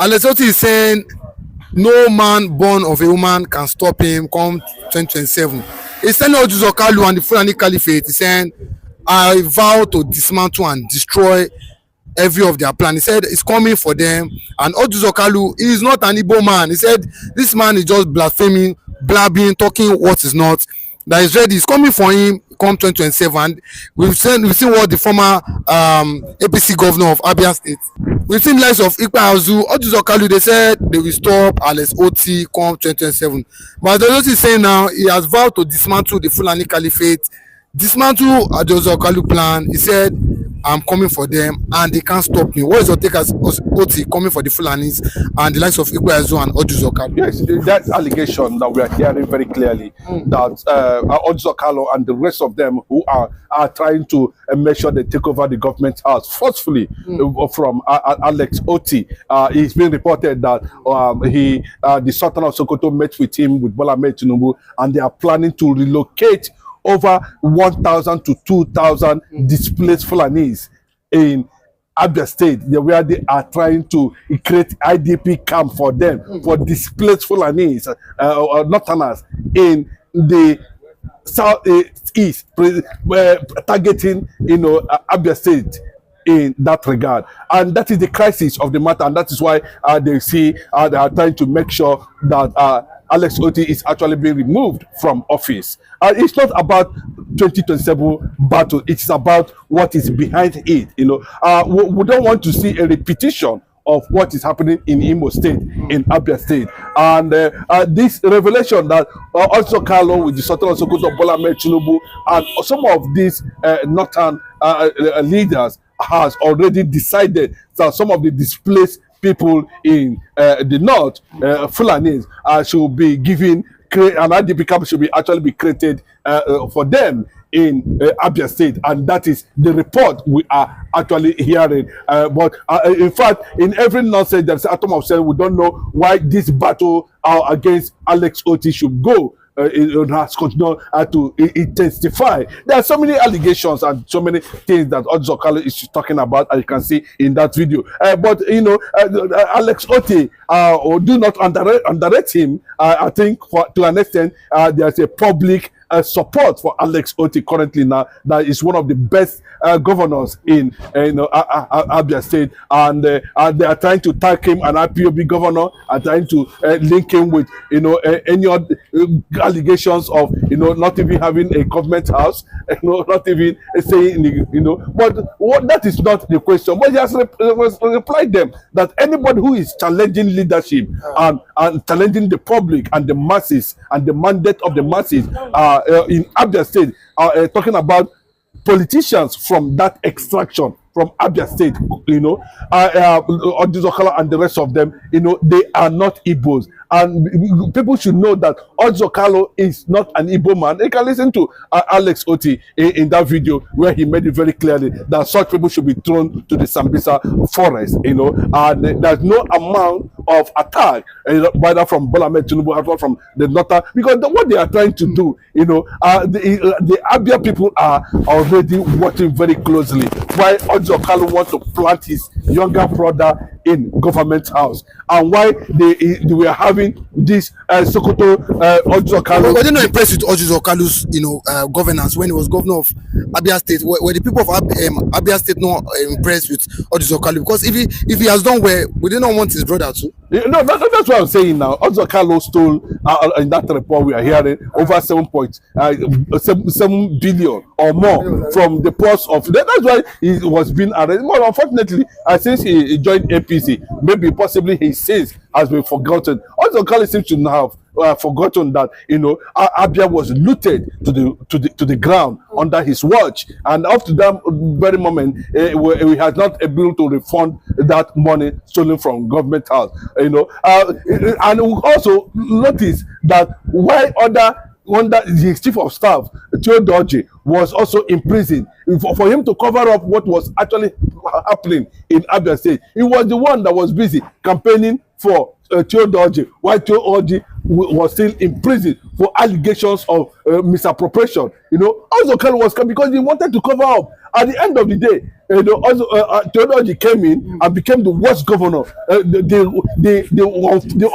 Alex Otti is saying no man born of a woman can stop him come 2027. He's telling Ojuzo Kalu and the Fulani Caliphate, he's saying, I vow to dismantle and destroy every of their plan. He said it's coming for them. And Ojuzo Kalu, he is not an Igbo man. He said this man is just blaspheming, blabbing, talking what is not. That is ready. It's coming for him come 2027. And we've seen what the former APC governor of Abia State. We've seen likes of Ikpa Azu, Ojuzo Kalu. They said they will stop Alex Otti come 2027. But the is saying now he has vowed to dismantle the Fulani Caliphate, dismantle Ojuzo Kalu plan. He said, I'm coming for them and they can't stop me. What is your take as Otti coming for the Fulanis and the likes of Ikpa Azu and Ojuzo Kalu? Yes, that allegation that we are hearing very clearly that Ojuzo Kalu and the rest of them who are trying to make sure they take over the government house forcefully from Alex Otti. It's been reported that the Sultan of Sokoto met with him with Bola Ahmed Tinubu, and they are planning to relocate over 1,000 to 2,000 displaced Fulanis in Abia State, where they are trying to create IDP camp for them, for displaced Fulanis, northerners in the southeast, targeting, Abia State in that regard. And that is the crisis of the matter, and that is why they see they are trying to make sure that Alex Otti is actually being removed from office. It's not about 2027 battle. It's about what is behind it. We don't want to see a repetition of what is happening in Imo State, in Abia State. And this revelation that also Carlo with the Sultan of Sokoto, Bola Ahmed Tinubu, and some of these northern leaders has already decided that some of the displaced people in the north, Fulanis, should be given an IDP camp should actually be created for them in Abia State, and that is the report we are actually hearing. But in fact, in every nonsense there's an atom of sense. We don't know why this battle against Alex Otti should go. It has continued to intensify. There are so many allegations and so many things that Ojuzo Kalu is talking about, as you can see in that video. But Alex Otti, do not underrate him. I think to an extent, there's a public support for Alex Otti currently now. That is one of the best governors in Abia State, and they are trying to tag him an IPOB governor, and trying to link him with any other allegations of not even having a government house, not even saying but that is not the question. But he has replied them that anybody who is challenging leadership and challenging the public and the masses and the mandate of the masses in Abia State, talking about politicians from that extraction from Abia State, Ojuzo Kalu and the rest of them, they are not Igbos. And people should know that Ojuzo Kalu is not an Igbo man. They can listen to Alex Otti in that video where he made it very clearly that such people should be thrown to the Sambisa forest, and there's no amount of attack, whether from Bola Ahmed Tinubu or from the northern, because what they are trying to do, the Abia people are already watching very closely why Ojuzo Kalu wants to plant his younger brother in government house, and why they were having this Sokoto Ojuzo Kalu. Were they not impressed with Ojuzo Kalu's governance when he was governor of Abia State? Were the people of Abia State not impressed with Ojuzo Kalu? Because if he has done well, we did not want his brother to. No, that's what I'm saying now. Ojuzo Kalu stole in that report we are hearing over 7 billion or more from the purse of. That's why he was being arrested. But unfortunately, since he joined APC, maybe possibly his sins has been forgotten. Ojuzo Kalu seems to have forgotten that Abia was looted to the ground under his watch, and up to that very moment, he has not able to refund that money stolen from government house. And we also notice that why under the chief of staff, Theodoji, was also in prison for him to cover up what was actually happening in Abia State. He was the one that was busy campaigning for Theodoji, while Theodoji was still in prison for allegations of misappropriation. Ojuzo Kalu was because he wanted to cover up At the end of the day, also Theodoji came in and became the worst governor. The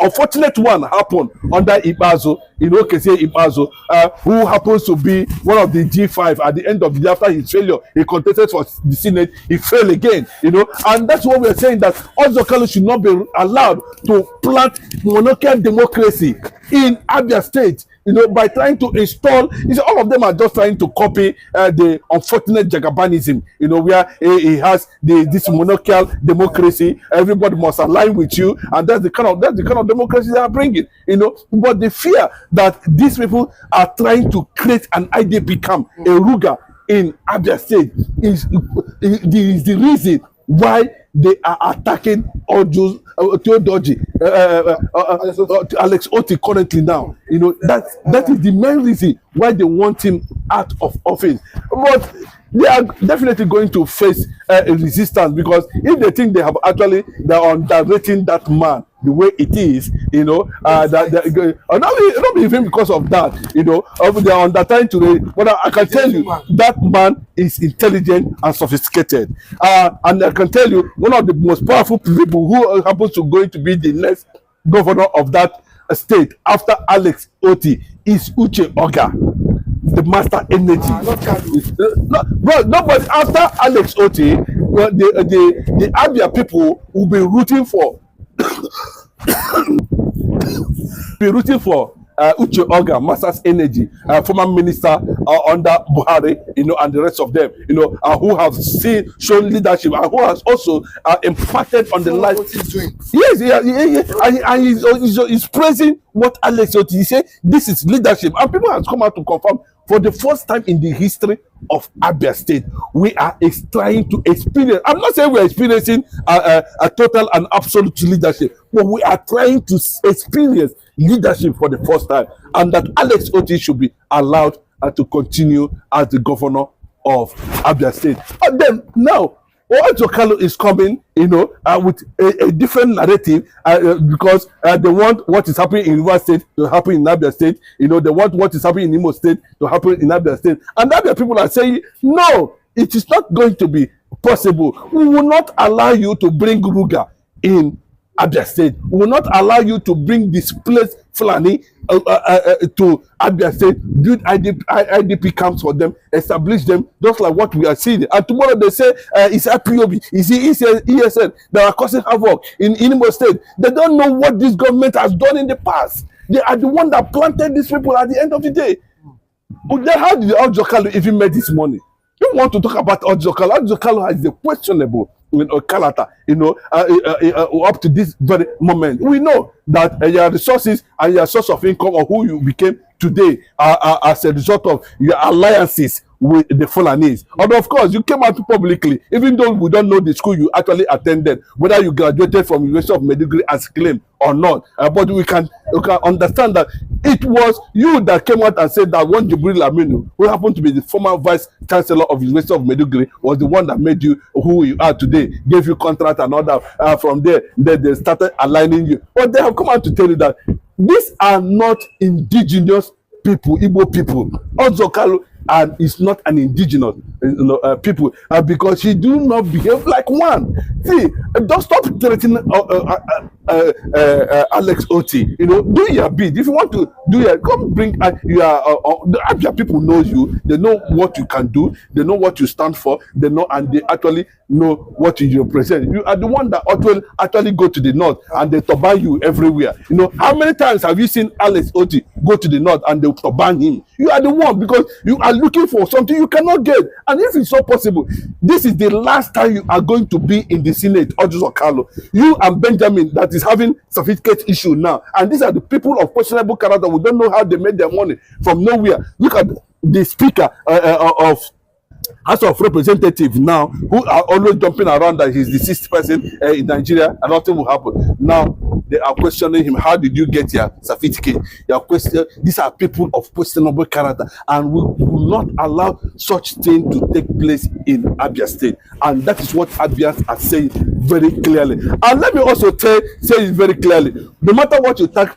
unfortunate one happened under Ibazo, Kesie Ibazo, who happens to be one of the G5. At the end of the day, after his failure, he contested for the Senate. He failed again, and that's what we're saying, that Ozokalo should not be allowed to plant monarchical democracy in Abia State. By trying to install, all of them are just trying to copy the unfortunate Jagabanism, where he has this monarchical democracy. Everybody must align with you, and that's the kind of democracy they are bringing. But the fear that these people are trying to create an IDP camp, a Ruga in Abia State, is the reason why they are attacking Theodoji, Alex Otti currently now. That is the main reason why they want him out of office. But they are definitely going to face a resistance, because if they think they're underrating that man the way it is, not even because of that, they are trying to. But I can tell you that man is intelligent and sophisticated, and I can tell you one of the most powerful people who happens to going to be the next governor of that state after Alex Otti is Uche Oga, the master energy. But after Alex Otti, the Abia people will be rooting for Uche Oga, Masters Energy, former minister under Buhari, and the rest of them, who have shown leadership, and who has also imparted on the life. Yes, and he's praising what Alex Otti. He said this is leadership, and people have come out to confirm. For the first time in the history of Abia State, we are trying to experience. I'm not saying we're experiencing a total and absolute leadership, but we are trying to experience leadership for the first time, and that Alex Otti should be allowed to continue as the governor of Abia State. And then now, Ozokalo is coming, with a different narrative, because they want what is happening in Rivers State to happen in Abia State. They want what is happening in Imo State to happen in Abia State. And Abia people are saying, no, it is not going to be possible. We will not allow you to bring Ruga in Abia State. We will not allow you to bring displaced Fulani to Abia State, build IDP camps for them, establish them, just like what we are seeing. And tomorrow they say it's IPOB, it's ESN that are causing havoc in Imo State. They don't know what this government has done in the past. They are the one that planted these people at the end of the day. But then how did Ozokalo even make this money? You want to talk about Ozokalo? Ozokalo has a questionable character, up to this very moment. We know that your resources and your source of income, or who you became today, as a result of your alliances with the Fulanis. And of course, you came out publicly, even though we don't know the school you actually attended, whether you graduated from University of Maiduguri as claimed or not. But we can understand that it was you that came out and said that one Jibril Aminu, who happened to be the former vice chancellor of University of Maiduguri, was the one that made you who you are today, gave you contract and all that. From there, they started aligning you. But they have come out to tell you that these are not indigenous people, Igbo people. Ozokalo and is not an indigenous people, because he do not behave like one. See, don't stop threatening Alex Otti. Do your bid. If you want to do your, come bring the Abia people know you. They know what you can do. They know what you stand for. They know, and they actually know what you represent. You are the one that actually go to the north and they turban you everywhere. How many times have you seen Alex Otti go to the north and they turban him? You are the one, because you are looking for something you cannot get. And if it's not possible, this is the last time you are going to be in the Senate. Ozokalo, you and Benjamin, that is having certificate issue now, and these are the people of questionable character. We don't know how they made their money from nowhere. Look at the speaker of House of Representatives now, who are always jumping around that he's the sixth person in Nigeria and nothing will happen. Now they are questioning him. How did you get your certificate? These are people of questionable character, and we will not allow such thing to take place in Abia State. And that is what Abians are saying very clearly. And let me also say it very clearly. no matter what you talk,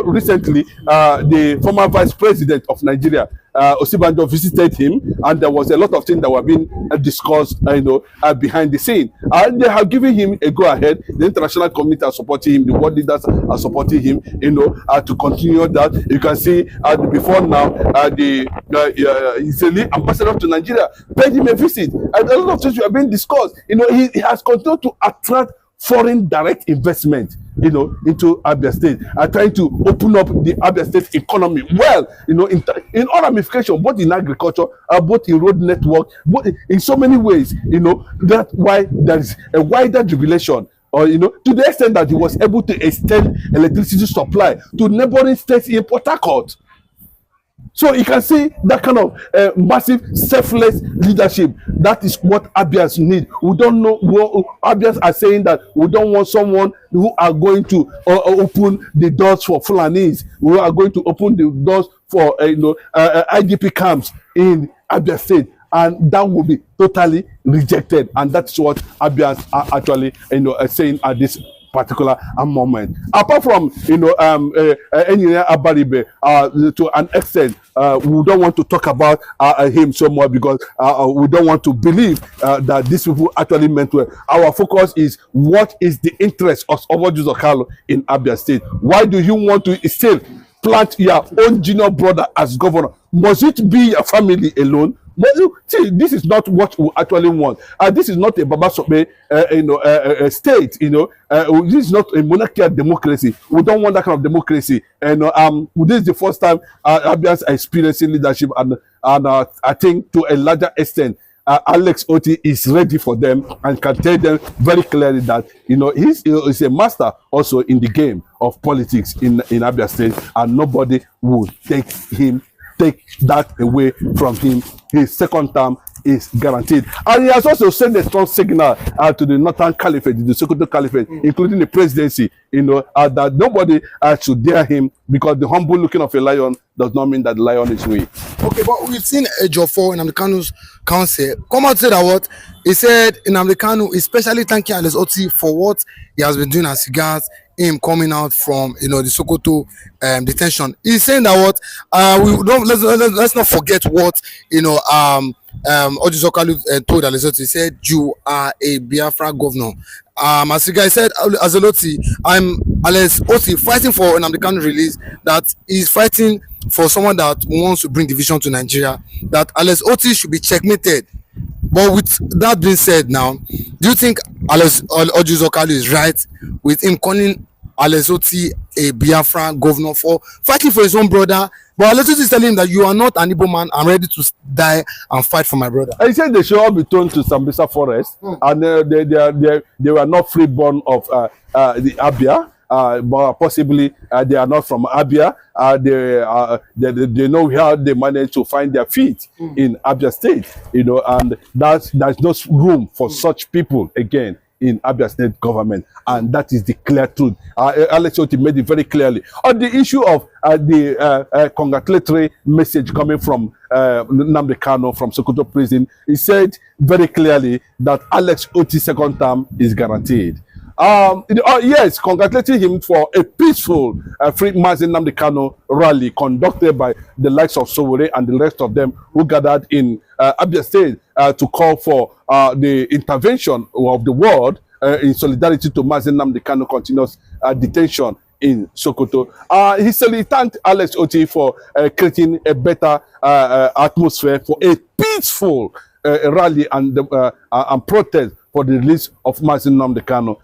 recently the former vice president of Nigeria, Osibanjo, visited him, and there was a lot of things that were being discussed, behind the scene. And they have given him a go ahead. The international community are supporting him. The world leaders are supporting him, to continue that. You can see before now, he's the lead ambassador to Nigeria paid him a visit. And a lot of things were being discussed. He has continued to attract foreign direct investment, into Abia State, trying to open up the Abia State economy. Well, in all ramifications, both in agriculture, both in road network, both in so many ways, that's why there is a wider regulation. Or to the extent that he was able to extend electricity supply to neighboring states in Port Harcourt. So you can see that kind of massive selfless leadership. That is what Abians need. We don't know what Abians are saying, that we don't want someone who are going to open the doors for Fulanis. We are going to open the doors for IDP camps in Abia State, and that will be totally rejected. And that's what Abians are actually saying at this particular moment. Apart from Engineer Abaribe, to an extent, we don't want to talk about him so much, because we don't want to believe that these people actually meant well. Our focus is what is the interest of Otti Carlo in Abia State. Why do you want to still plant your own junior brother as governor? Must it be your family alone? See, this is not what we actually want. This is not a Baba Sobe, state. This is not a monarchical democracy. We don't want that kind of democracy. And this is the first time Abians are experiencing leadership, and I think to a larger extent, Alex Otti is ready for them and can tell them very clearly that he's a master also in the game of politics in Abia State, and nobody will take that away from him. His second term is guaranteed. And he has also sent a strong signal to the Northern Caliphate, the Sokoto Caliphate, including the presidency, that nobody should dare him, because the humble looking of a lion does not mean that the lion is weak. Okay, but we've seen Ejiofor in Amdekanu's council come out and say that what he said in Amdekanu, especially thanking Alex Otti for what he has been doing as regards him coming out from the Sokoto detention. He's saying that what let's not forget what Otti Carlo told Alex Otti. He said, "You are a Biafra governor." As the guy said, as I'm Alex Otti fighting for an Amdekanu release, that he's fighting for someone that wants to bring division to Nigeria, that Alex Otti should be checkmated. But with that being said, now, do you think Otti Carlo is right with him calling Alex Otti a Biafra governor for fighting for his own brother? But Alex Otti is telling him that you are not an Igbo man. I'm ready to die and fight for my brother. He said they should all be thrown to Sambisa Forest, and they were not freeborn of the Abia. But possibly they are not from Abia. They know how they managed to find their feet in Abia State, and there's no room for such people again in Abia State government, and that is the clear truth. Alex Otti made it very clearly. On the issue of the congratulatory message coming from Nnamdi Kanu from Sokoto prison, he said very clearly that Alex Otti's second term is guaranteed. Yes, congratulating him for a peaceful Free Mazi Nnamdi Kanu rally conducted by the likes of Sowore and the rest of them who gathered in Abia State to call for the intervention of the world in solidarity to Mazi Nnamdi Kanu continuous detention in Sokoto. He said thanked Alex Otti for creating a better atmosphere for a peaceful rally and protest for the release of Mazi Nnamdi Kanu.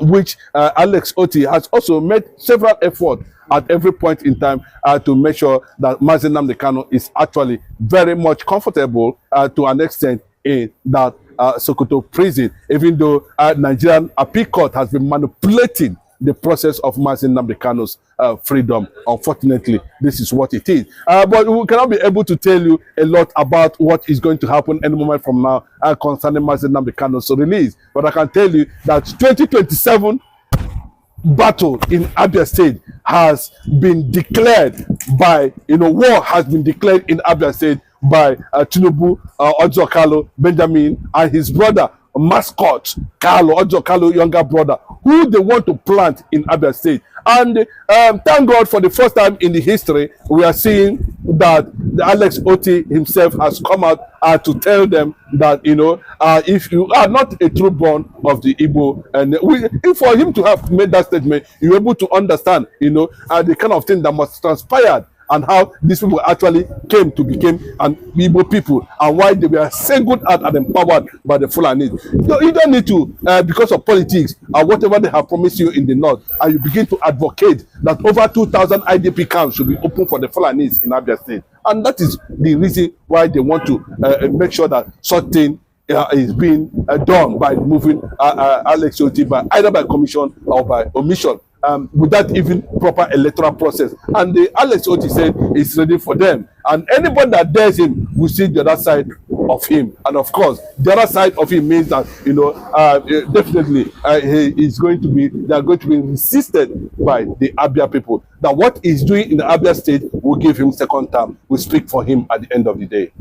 Which Alex Otti has also made several efforts at every point in time to make sure that Mazi Nnamdi Kanu is actually very much comfortable to an extent in that Sokoto prison, even though Nigerian Appeal Court has been manipulating the process of Mazi Nnamdi Kanu's freedom. Unfortunately, this is what it is. But we cannot be able to tell you a lot about what is going to happen any moment from now concerning Mazi Nnamdi Kanu's release. But I can tell you that 2027 battle in Abia State has been declared by, war has been declared in Abia State by Tinubu, Otti Carlo, Benjamin, and his brother mascot, Ojo Carlo younger brother, who they want to plant in Abia State. And thank God, for the first time in the history, we are seeing that Alex Otti himself has come out to tell them that, you know, if you are not a true born of the Igbo, and if for him to have made that statement, you're able to understand, you know, the kind of thing that must transpire and how these people actually came to become an Igbo people, and why they were singled out and empowered by the Fulani. You don't need to, because of politics or whatever they have promised you in the north, and you begin to advocate that over 2,000 IDP camps should be open for the Fulanis in Abia State. And that is the reason why they want to make sure that such thing is being done by moving Alex Otti, by either by commission or by omission. Without even proper electoral process. And the Alex Otti said is ready for them. And anybody that dares him will see the other side of him. And of course, the other side of him means that, you know, definitely he is going to be, they are going to be resisted by the Abia people. That what he's doing in the Abia State will give him second term, will speak for him at the end of the day.